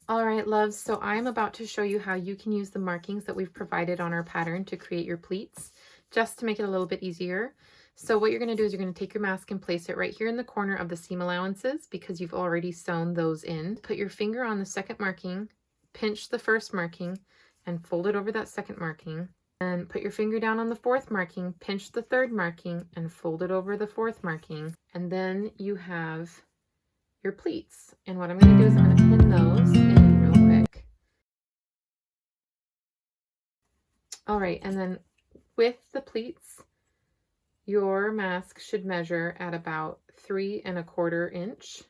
All right, loves, so I'm about to show you how you can use the markings that we've provided on our pattern to create your pleats, just to make it a little bit easier. So what you're going to do is you're going to take your mask and place it right here in the corner of the seam allowances because you've already sewn those in. Put your finger on the second marking, pinch the first marking, and fold it over that second marking. And put your finger down on the fourth marking, pinch the third marking, and fold it over the fourth marking. And then you have your pleats. And what I'm going to do is I'm going to pin those in real quick. All right, and then with the pleats, your mask should measure at about 3 1/4 inch,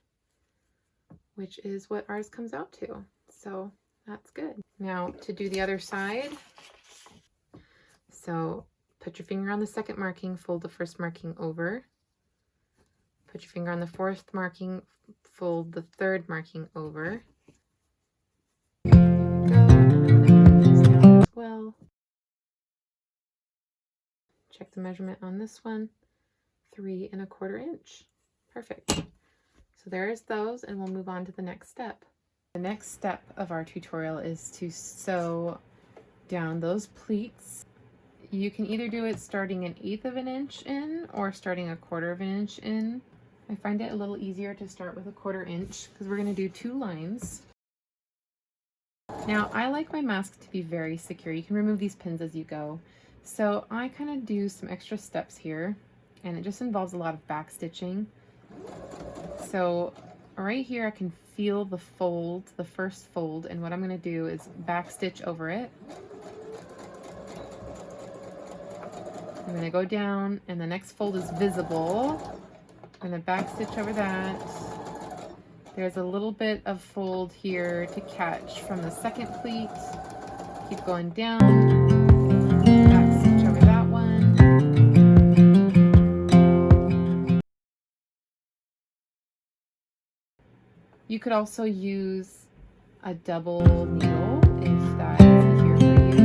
which is what ours comes out to. So that's good. Now to do the other side, so put your finger on the second marking, fold the first marking over. Put your finger on the fourth marking, fold the third marking over. There we go. And I'm going to pin these down as well. Check the measurement on this one, 3 1/4 inch. Perfect. So there's those, and we'll move on to the next step. The next step of our tutorial is to sew down those pleats. You can either do it starting 1/8 of an inch in or starting 1/4 of an inch in. I find it a little easier to start with 1/4 inch because we're going to do 2 lines. Now I like my mask to be very secure. You can remove these pins as you go. So I kind of do some extra steps here, and it just involves a lot of back stitching. So right here I can feel the fold, the first fold, and what I'm going to do is back stitch over it. I'm going to go down, and the next fold is visible. I'm going to back stitch over that. There's a little bit of fold here to catch from the second pleat. Keep going down, back stitch over that one. You could also use a double needle if that is easier for you.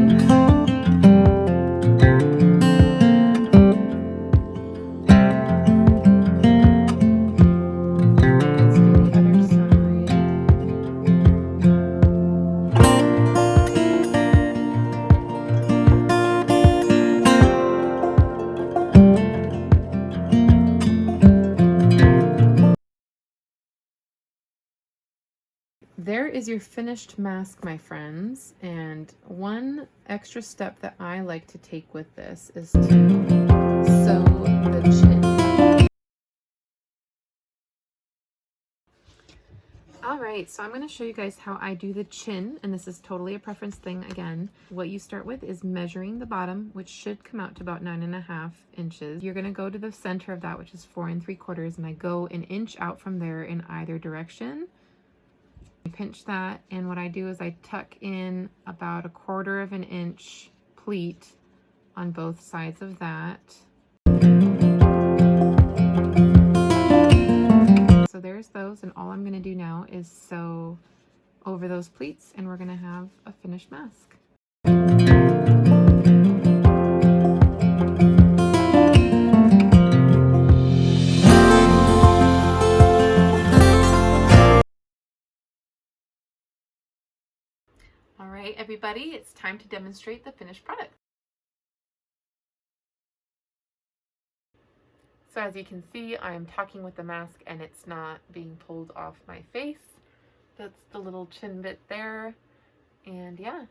Let's do the other side. There is your finished mask, my friends, and one extra step that I like to take with this is to sew the chin. Alright, so I'm going to show you guys how I do the chin, and this is totally a preference thing again. What you start with is measuring the bottom, which should come out to about 9 1/2 inches. You're going to go to the center of that, which is 4 3/4, and I go 1 inch out from there in either direction. Pinch that, and what I do is I tuck in about 1/4 of an inch pleat on both sides of that. So there's those, and all I'm going to do now is sew over those pleats, and we're going to have a finished mask. All right, everybody, it's time to demonstrate the finished product. So as you can see, I am talking with the mask and it's not being pulled off my face. That's the little chin bit there. And yeah,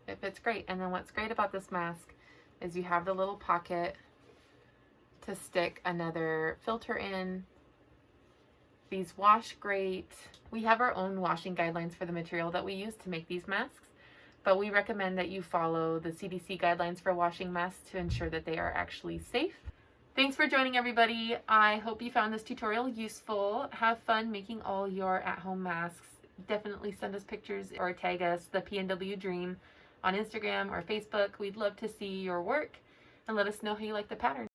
it fits great. And then what's great about this mask is you have the little pocket to stick another filter in. These wash great. We have our own washing guidelines for the material that we use to make these masks, but we recommend that you follow the CDC guidelines for washing masks to ensure that they are actually safe. Thanks for joining, everybody. I hope you found this tutorial useful. Have fun making all your at-home masks. Definitely send us pictures or tag us, the PNW Dream, on Instagram or Facebook. We'd love to see your work, and let us know how you like the pattern.